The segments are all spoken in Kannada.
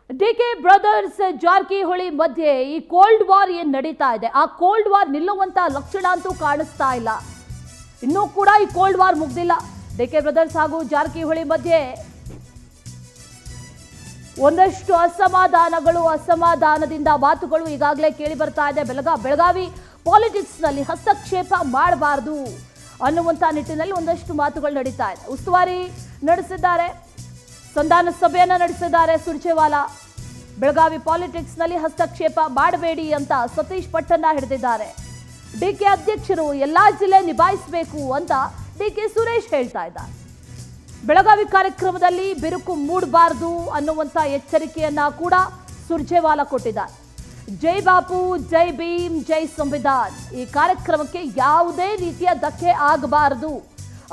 ಡಿಕೆ ಬ್ರದರ್ಸ್ ಜಾರಕಿಹೊಳಿ ಮಧ್ಯೆ ಈ ಕೋಲ್ಡ್ ವಾರ್ ಏನ್ ನಡೀತಾ ಇದೆ, ಆ ಕೋಲ್ಡ್ ವಾರ್ ನಿಲ್ಲುವಂತ ಲಕ್ಷಣ ಅಂತೂ ಕಾಣಿಸ್ತಾ ಇಲ್ಲ. ಇನ್ನೂ ಕೂಡ ಈ ಕೋಲ್ಡ್ ವಾರ್ ಮುಗ್ದಿಲ್ಲ. ಡಿಕೆ ಬ್ರದರ್ಸ್ ಹಾಗೂ ಜಾರಕಿಹೊಳಿ ಮಧ್ಯೆ ಒಂದಷ್ಟು ಅಸಮಾಧಾನದಿಂದ ಮಾತುಗಳು ಈಗಾಗಲೇ ಕೇಳಿ ಬರ್ತಾ ಇದೆ. ಬೆಳಗಾವಿ ಪಾಲಿಟಿಕ್ಸ್ ನಲ್ಲಿ ಹಸ್ತಕ್ಷೇಪ ಮಾಡಬಾರದು ಅನ್ನುವಂತ ನಿಟ್ಟಿನಲ್ಲಿ ಒಂದಷ್ಟು ಮಾತುಗಳು ನಡೀತಾ ಇದೆ. ಉಸ್ತುವಾರಿ ನಡೆಸಿದ್ದಾರೆ, ಸಂಧಾನ ಸಭೆಯನ್ನ ನಡೆಸಿದ್ದಾರೆ ಸುರ್ಜೇವಾಲಾ. ಬೆಳಗಾವಿ ಪಾಲಿಟಿಕ್ಸ್ ನಲ್ಲಿ ಹಸ್ತಕ್ಷೇಪ ಮಾಡಬೇಡಿ ಅಂತ ಸತೀಶ್ ಪಟ್ಟನ್ನ ಹಿಡಿದಿದ್ದಾರೆ. ಡಿಕೆ ಅಧ್ಯಕ್ಷರು ಎಲ್ಲಾ ಜಿಲ್ಲೆ ನಿಭಾಯಿಸಬೇಕು ಅಂತ ಡಿಕೆ ಸುರೇಶ್ ಹೇಳ್ತಾ ಇದ್ದಾರೆ. ಬೆಳಗಾವಿ ಕಾರ್ಯಕ್ರಮದಲ್ಲಿ ಬಿರುಕು ಮೂಡಬಾರದು ಅನ್ನುವಂತ ಎಚ್ಚರಿಕೆಯನ್ನ ಕೂಡ ಸುರ್ಜೇವಾಲಾ ಕೊಟ್ಟಿದ್ದಾರೆ. ಜೈ ಬಾಪು, ಜೈ ಭೀಮ್, ಜೈ ಸಂವಿಧಾನ್, ಈ ಕಾರ್ಯಕ್ರಮಕ್ಕೆ ಯಾವುದೇ ರೀತಿಯ ಧಕ್ಕೆ ಆಗಬಾರದು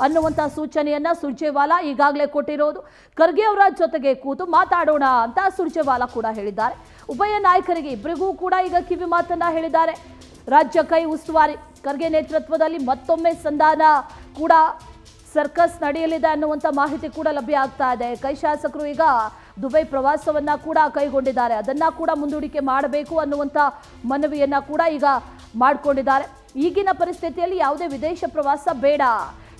ಅನ್ನುವಂಥ ಸೂಚನೆಯನ್ನ ಸುರ್ಜೇವಾಲಾ ಈಗಾಗಲೇ ಕೊಟ್ಟಿರೋದು. ಖರ್ಗೆ ಅವರ ಜೊತೆಗೆ ಕೂತು ಮಾತಾಡೋಣ ಅಂತ ಸುರ್ಜೇವಾಲಾ ಕೂಡ ಹೇಳಿದ್ದಾರೆ. ಉಭಯ ನಾಯಕರಿಗೆ ಇಬ್ಬರಿಗೂ ಕೂಡ ಈಗ ಕಿವಿ ಮಾತನ್ನ ಹೇಳಿದ್ದಾರೆ. ರಾಜ್ಯ ಕೈ ಉಸ್ತುವಾರಿ ಖರ್ಗೆ ನೇತೃತ್ವದಲ್ಲಿ ಮತ್ತೊಮ್ಮೆ ಸಂಧಾನ ಕೂಡ ಸರ್ಕಸ್ ನಡೆಯಲಿದೆ ಅನ್ನುವಂಥ ಮಾಹಿತಿ ಕೂಡ ಲಭ್ಯ ಆಗ್ತಾ ಇದೆ. ಕೈ ಶಾಸಕರು ಈಗ ದುಬೈ ಪ್ರವಾಸವನ್ನ ಕೂಡ ಕೈಗೊಂಡಿದ್ದಾರೆ. ಅದನ್ನ ಕೂಡ ಮುಂದೂಡಿಕೆ ಮಾಡಬೇಕು ಅನ್ನುವಂಥ ಮನವಿಯನ್ನ ಕೂಡ ಈಗ ಮಾಡಿಕೊಂಡಿದ್ದಾರೆ. ಈಗಿನ ಪರಿಸ್ಥಿತಿಯಲ್ಲಿ ಯಾವುದೇ ವಿದೇಶ ಪ್ರವಾಸ ಬೇಡ,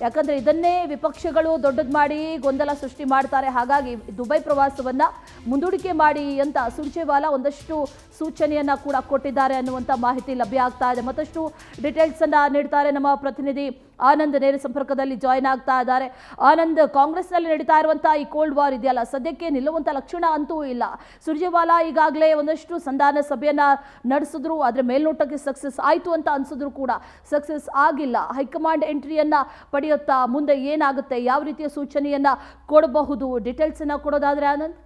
ಯಾಕಂದ್ರೆ ಇದನ್ನೇ ವಿಪಕ್ಷಗಳು ದೊಡ್ಡದು ಮಾಡಿ ಗೊಂದಲ ಸೃಷ್ಟಿ ಮಾಡ್ತಾರೆ. ಹಾಗಾಗಿ ದುಬೈ ಪ್ರವಾಸವನ್ನ ಮುಂದೂಡಿಕೆ ಮಾಡಿ ಅಂತ ಸುರ್ಜೇವಾಲಾ ಒಂದಷ್ಟು ಸೂಚನೆಯನ್ನ ಕೂಡ ಕೊಟ್ಟಿದ್ದಾರೆ ಅನ್ನುವಂಥ ಮಾಹಿತಿ ಲಭ್ಯ ಆಗ್ತಾ ಇದೆ. ಮತ್ತಷ್ಟು ಡೀಟೇಲ್ಸ್ ಅನ್ನ ನೀಡ್ತಾರೆ ನಮ್ಮ ಪ್ರತಿನಿಧಿ ಆನಂದ್, ನೇರ ಸಂಪರ್ಕದಲ್ಲಿ ಜಾಯ್ನ್ ಆಗ್ತಾ ಇದ್ದಾರೆ. ಆನಂದ್, ಕಾಂಗ್ರೆಸ್ನಲ್ಲಿ ನಡೀತಾ ಇರುವಂತಹ ಈ ಕೋಲ್ಡ್ ವಾರ್ ಇದೆಯಲ್ಲ, ಸದ್ಯಕ್ಕೆ ನಿಲ್ಲುವಂತ ಲಕ್ಷಣ ಅಂತೂ ಇಲ್ಲ. ಸುರ್ಜೇವಾಲಾ ಈಗಾಗಲೇ ಒಂದಷ್ಟು ಸಂಧಾನ ಸಭೆಯನ್ನ ನಡೆಸಿದ್ರು, ಆದ್ರೆ ಮೇಲ್ನೋಟಕ್ಕೆ ಸಕ್ಸಸ್ ಆಯ್ತು ಅಂತ ಅನ್ಸಿದ್ರು ಕೂಡ ಸಕ್ಸಸ್ ಆಗಿಲ್ಲ. ಹೈಕಮಾಂಡ್ ಎಂಟ್ರಿಯನ್ನ ಪಡೆಯುತ್ತಾ ಮುಂದೆ ಏನಾಗುತ್ತೆ, ಯಾವ ರೀತಿಯ ಸೂಚನೆಯನ್ನ ಕೊಡಬಹುದು, ಡೀಟೇಲ್ಸ್ ಅನ್ನ ಕೊಡೋದಾದ್ರೆ ಆನಂದ್.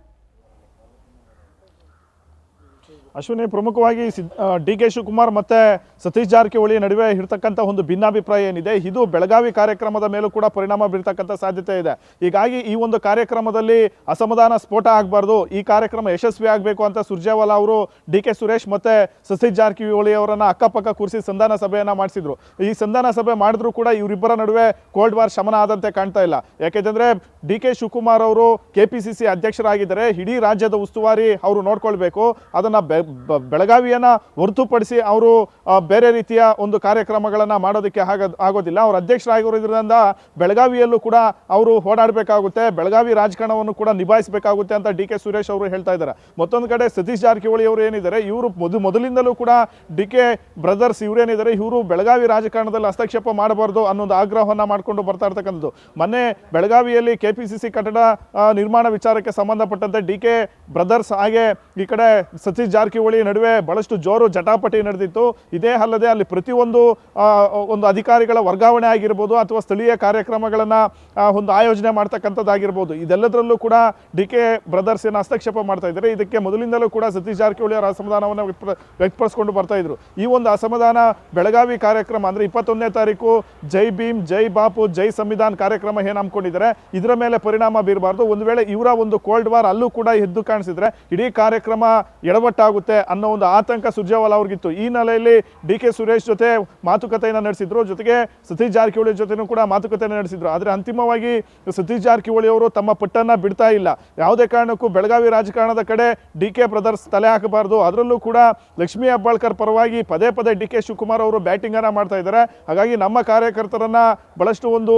ಅಶ್ವಿನಿ, ಪ್ರಮುಖವಾಗಿ ಡಿ ಕೆ ಶಿವಕುಮಾರ್ ಮತ್ತೆ ಸತೀಶ್ ಜಾರಕಿಹೊಳಿ ನಡುವೆ ಇರತಕ್ಕಂಥ ಒಂದು ಭಿನ್ನಾಭಿಪ್ರಾಯ ಏನಿದೆ, ಇದು ಬೆಳಗಾವಿ ಕಾರ್ಯಕ್ರಮದ ಮೇಲೂ ಕೂಡ ಪರಿಣಾಮ ಬೀರ್ತಕ್ಕಂಥ ಸಾಧ್ಯತೆ ಇದೆ. ಹೀಗಾಗಿ ಈ ಒಂದು ಕಾರ್ಯಕ್ರಮದಲ್ಲಿ ಅಸಮಾಧಾನ ಸ್ಫೋಟ ಆಗಬಾರ್ದು, ಈ ಕಾರ್ಯಕ್ರಮ ಯಶಸ್ವಿ ಆಗಬೇಕು ಅಂತ ಸುರ್ಜೇವಾಲಾ ಅವರು ಡಿ ಕೆ ಸುರೇಶ್ ಮತ್ತೆ ಸತೀಶ್ ಜಾರಕಿಹೊಳಿ ಅವರನ್ನ ಅಕ್ಕಪಕ್ಕ ಕೂರಿಸಿ ಸಂಧಾನ ಸಭೆಯನ್ನ ಮಾಡಿಸಿದ್ರು. ಈ ಸಂಧಾನ ಸಭೆ ಮಾಡಿದ್ರು ಕೂಡ ಇವರಿಬ್ಬರ ನಡುವೆ ಕೋಲ್ಡ್ ವಾರ್ ಶಮನ ಆದಂತೆ ಕಾಣ್ತಾ ಇಲ್ಲ. ಯಾಕೆಂದ್ರೆ ಡಿ ಕೆ ಶಿವಕುಮಾರ್ ಅವರು ಕೆಪಿಸಿಸಿ ಅಧ್ಯಕ್ಷರಾಗಿದ್ದಾರೆ, ಇಡೀ ರಾಜ್ಯದ ಉಸ್ತುವಾರಿ ಅವರು ನೋಡ್ಕೊಳ್ಬೇಕು. ಅದನ್ನ ಬೆಳಗಾವಿಯನ್ನ ಹೊರತುಪಡಿಸಿ ಅವರು ಬೇರೆ ರೀತಿಯ ಒಂದು ಕಾರ್ಯಕ್ರಮಗಳನ್ನ ಮಾಡೋದಕ್ಕೆ ಆಗೋದಿಲ್ಲ. ಅವರು ಅಧ್ಯಕ್ಷರಾಗಿರೋದ್ರಿಂದ ಬೆಳಗಾವಿಯಲ್ಲೂ ಕೂಡ ಅವರು ಓಡಾಡಬೇಕಾಗುತ್ತೆ, ಬೆಳಗಾವಿ ರಾಜಕಾರಣವನ್ನು ಕೂಡ ನಿಭಾಯಿಸಬೇಕಾಗುತ್ತೆ ಅಂತ ಡಿ ಕೆ ಸುರೇಶ್ ಅವರು ಹೇಳ್ತಾ ಇದ್ದಾರೆ. ಮತ್ತೊಂದು ಕಡೆ ಸತೀಶ್ ಜಾರಕಿಹೊಳಿ ಅವರು ಏನಿದ್ದಾರೆ, ಇವರು ಮೊದಲಿಂದಲೂ ಕೂಡ ಡಿ ಕೆ ಬ್ರದರ್ಸ್ ಇವರೇನಿದ್ದಾರೆ, ಇವರು ಬೆಳಗಾವಿ ರಾಜಕಾರಣದಲ್ಲಿ ಹಸ್ತಕ್ಷೇಪ ಮಾಡಬಾರ್ದು ಅನ್ನೋದು ಆಗ್ರಹವನ್ನ ಮಾಡಿಕೊಂಡು ಬರ್ತಾ ಇರ್ತಕ್ಕಂಥದ್ದು. ಮೊನ್ನೆ ಬೆಳಗಾವಿಯಲ್ಲಿ ಕೆಪಿಸಿಸಿ ಕಟ್ಟಡ ನಿರ್ಮಾಣ ವಿಚಾರಕ್ಕೆ ಸಂಬಂಧಪಟ್ಟಂತೆ ಡಿ ಕೆ ಬ್ರದರ್ಸ್ ಹಾಗೆ ಈ ಕಡೆ ಸತೀಶ್ ಜಾರಕಿಹೊಳಿ ನಡುವೆ ಬಹಳಷ್ಟು ಜೋರು ಜಟಾಪಟಿ ನಡೆದಿತ್ತು. ಇದೇ ಅಲ್ಲದೆ ಅಲ್ಲಿ ಪ್ರತಿಯೊಂದು ಒಂದು ಅಧಿಕಾರಿಗಳ ವರ್ಗಾವಣೆ ಆಗಿರ್ಬೋದು ಅಥವಾ ಸ್ಥಳೀಯ ಕಾರ್ಯಕ್ರಮಗಳನ್ನ ಒಂದು ಆಯೋಜನೆ ಮಾಡ್ತಕ್ಕಂಥದ್ದಾಗಿರ್ಬೋದು, ಇದೆಲ್ಲದರಲ್ಲೂ ಕೂಡ ಡಿ ಕೆ ಬ್ರದರ್ಸ್ ಏನು ಹಸ್ತಕ್ಷೇಪ ಮಾಡ್ತಾ ಇದ್ದಾರೆ. ಇದಕ್ಕೆ ಮೊದಲಿಂದಲೂ ಕೂಡ ಸತೀಶ್ ಜಾರಕಿಹೊಳಿ ಅವರ ಅಸಮಾಧಾನವನ್ನು ವ್ಯಕ್ತಪಡಿಸಿಕೊಂಡು ಬರ್ತಾ ಇದ್ರು. ಈ ಒಂದು ಅಸಮಾಧಾನ ಬೆಳಗಾವಿ ಕಾರ್ಯಕ್ರಮ ಅಂದ್ರೆ 21ನೇ ತಾರೀಕು ಜೈ ಭೀಮ್, ಜೈ ಬಾಪು, ಜೈ ಸಂವಿಧಾನ್ ಕಾರ್ಯಕ್ರಮ ಏನು ಹಮ್ಮಿಕೊಂಡಿದ್ದಾರೆ, ಇದರ ಮೇಲೆ ಪರಿಣಾಮ ಬೀರಬಾರ್ದು. ಒಂದು ವೇಳೆ ಇವರ ಒಂದು ಕೋಲ್ಡ್ ವಾರ್ ಅಲ್ಲೂ ಕೂಡ ಎದ್ದು ಕಾಣಿಸಿದ್ರೆ ಇಡೀ ಕಾರ್ಯಕ್ರಮ ಎಡವಟ್ಟಾಗುತ್ತೆ ಅನ್ನೋ ಒಂದು ಆತಂಕ ಸುರ್ಜೇವಾಲಾ ಅವ್ರಿಗಿತ್ತು. ಈ ನೆಲೆಯಲ್ಲಿ ಡಿ ಕೆ ಸುರೇಶ್ ಜೊತೆ ಮಾತುಕತೆಯನ್ನು ನಡೆಸಿದ್ರು, ಜೊತೆಗೆ ಸತೀಶ್ ಜಾರಕಿಹೊಳಿ ಜೊತೆನೂ ಕೂಡ ಮಾತುಕತೆಯನ್ನು ನಡೆಸಿದ್ರು. ಆದರೆ ಅಂತಿಮವಾಗಿ ಸತೀಶ್ ಜಾರಕಿಹೊಳಿ ಅವರು ತಮ್ಮ ಪಟ್ಟನ್ನ ಬಿಡ್ತಾ ಇಲ್ಲ. ಯಾವುದೇ ಕಾರಣಕ್ಕೂ ಬೆಳಗಾವಿ ರಾಜಕಾರಣದ ಕಡೆ ಡಿ ಕೆ ಬ್ರದರ್ಸ್ ತಲೆ ಹಾಕಬಾರ್ದು. ಅದರಲ್ಲೂ ಕೂಡ ಲಕ್ಷ್ಮೀ ಹೆಬ್ಬಾಳ್ಕರ್ ಪರವಾಗಿ ಪದೇ ಪದೇ ಡಿ ಕೆ ಶಿವಕುಮಾರ್ ಅವರು ಬ್ಯಾಟಿಂಗ್ ಅನ್ನ ಮಾಡ್ತಾ ಇದ್ದಾರೆ. ಹಾಗಾಗಿ ನಮ್ಮ ಕಾರ್ಯಕರ್ತರನ್ನ ಬಹಳಷ್ಟು ಒಂದು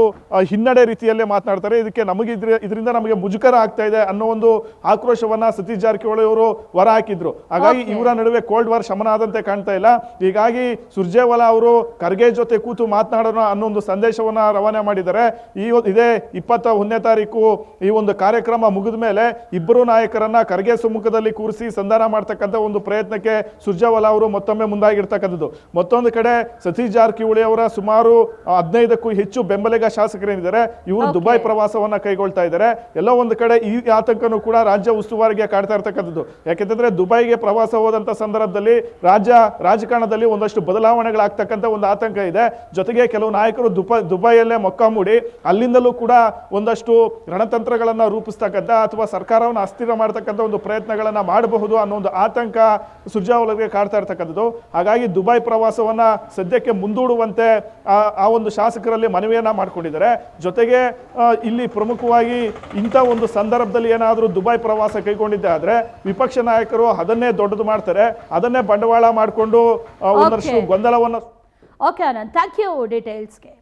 ಹಿನ್ನಡೆ ರೀತಿಯಲ್ಲೇ ಮಾತನಾಡ್ತಾರೆ. ಇದಕ್ಕೆ ಇದರಿಂದ ನಮಗೆ ಮುಜುಗರ ಆಗ್ತಾ ಇದೆ ಅನ್ನೋ ಒಂದು ಆಕ್ರೋಶವನ್ನ ಸತೀಶ್ ಜಾರಕಿಹೊಳಿ ಅವರು ಹೊರ ಹಾಕಿದ್ರು. ಹಾಗಾಗಿ ಇವರ ನಡುವೆ ಕೋಲ್ಡ್ ವಾರ್ ಶಮನ ಆದಂತೆ ಕಾಣ್ತಾ ಇಲ್ಲ. ಹೀಗಾಗಿ ಸುರ್ಜೇವಾಲಾ ಅವರು ಖರ್ಗೆ ಜೊತೆ ಕೂತು ಮಾತನಾಡೋಣ ಅನ್ನೋ ಒಂದು ಸಂದೇಶವನ್ನ ರವಾನೆ ಮಾಡಿದ್ದಾರೆ. ಇದೇ 21ನೇ ತಾರೀಕು ಈ ಒಂದು ಕಾರ್ಯಕ್ರಮ ಮುಗಿದ ಮೇಲೆ ಇಬ್ಬರು ನಾಯಕರನ್ನ ಖರ್ಗೆ ಸಮ್ಮುಖದಲ್ಲಿ ಕೂರಿಸಿ ಸಂಧಾನ ಮಾಡ್ತಕ್ಕಂಥ ಒಂದು ಪ್ರಯತ್ನಕ್ಕೆ ಸುರ್ಜೇವಾಲಾ ಅವರು ಮತ್ತೊಮ್ಮೆ ಮುಂದಾಗಿರ್ತಕ್ಕಂಥದ್ದು. ಮತ್ತೊಂದು ಕಡೆ ಸತೀಶ್ ಜಾರಕಿಹೊಳಿ ಅವರ ಸುಮಾರು 15ಕ್ಕೂ ಹೆಚ್ಚು ಬೆಂಬಲಿಗ ಶಾಸಕರೇನಿದ್ದಾರೆ, ಇವರು ದುಬೈ ಪ್ರವಾಸವನ್ನ ಕೈಗೊಳ್ತಾ ಇದ್ದಾರೆ. ಎಲ್ಲೋ ಒಂದು ಕಡೆ ಈ ಆತಂಕನೂ ಕೂಡ ರಾಜ್ಯ ಉಸ್ತುವಾರಿಗೆ ಕಾಡ್ತಾ ಇರ್ತಕ್ಕಂಥದ್ದು. ಯಾಕೆಂದ್ರೆ ದುಬೈಗೆ ಪ್ರವಾಸ ಹೋದಂತ ಸಂದರ್ಭದಲ್ಲಿ ರಾಜಕಾರಣದಲ್ಲಿ ಒಂದಷ್ಟು ಬದಲಾವಣೆಗಳಾಗ್ತಕ್ಕಂಥ ಒಂದು ಆತಂಕ ಇದೆ. ಜೊತೆಗೆ ಕೆಲವು ನಾಯಕರು ದುಬೈಯಲ್ಲೇ ಮೊಕ್ಕಾಮೂಡಿ ಅಲ್ಲಿಂದಲೂ ಕೂಡ ಒಂದಷ್ಟು ರಣತಂತ್ರಗಳನ್ನ ರೂಪಿಸ್ತಕ್ಕಂಥ ಅಥವಾ ಸರ್ಕಾರವನ್ನು ಅಸ್ಥಿರ ಮಾಡತಕ್ಕಂಥ ಒಂದು ಪ್ರಯತ್ನಗಳನ್ನ ಮಾಡಬಹುದು ಅನ್ನೋ ಒಂದು ಆತಂಕ ಸುರ್ಜೇವಾಲಾಗೆ ಕಾಡ್ತಾ ಇರ್ತಕ್ಕಂಥದ್ದು. ಹಾಗಾಗಿ ದುಬೈ ಪ್ರವಾಸವನ್ನ ಸದ್ಯಕ್ಕೆ ಮುಂದೂಡುವಂತೆ ಆ ಒಂದು ಶಾಸಕರಲ್ಲಿ ಮನವಿಯನ್ನ ಮಾಡ್ಕೊಂಡಿದ್ದಾರೆ. ಜೊತೆಗೆ ಇಲ್ಲಿ ಪ್ರಮುಖವಾಗಿ ಇಂಥ ಒಂದು ಸಂದರ್ಭದಲ್ಲಿ ಏನಾದರೂ ದುಬೈ ಪ್ರವಾಸ ಕೈಗೊಂಡಿದ್ದೆ ಆದ್ರೆ ವಿಪಕ್ಷ ನಾಯಕರು ಅದನ್ನೇ ದೊಡ್ಡದು ಮಾಡ್ತಾರೆ, ಅದನ್ನೇ ಬಂಡವಾಳ ಮಾಡಿಕೊಂಡು ಒಂದಷ್ಟು ಗೊಂದಲವನ್ನು. Okay Anand, thank you ಡೀಟೇಲ್ಸ್ಗೆ.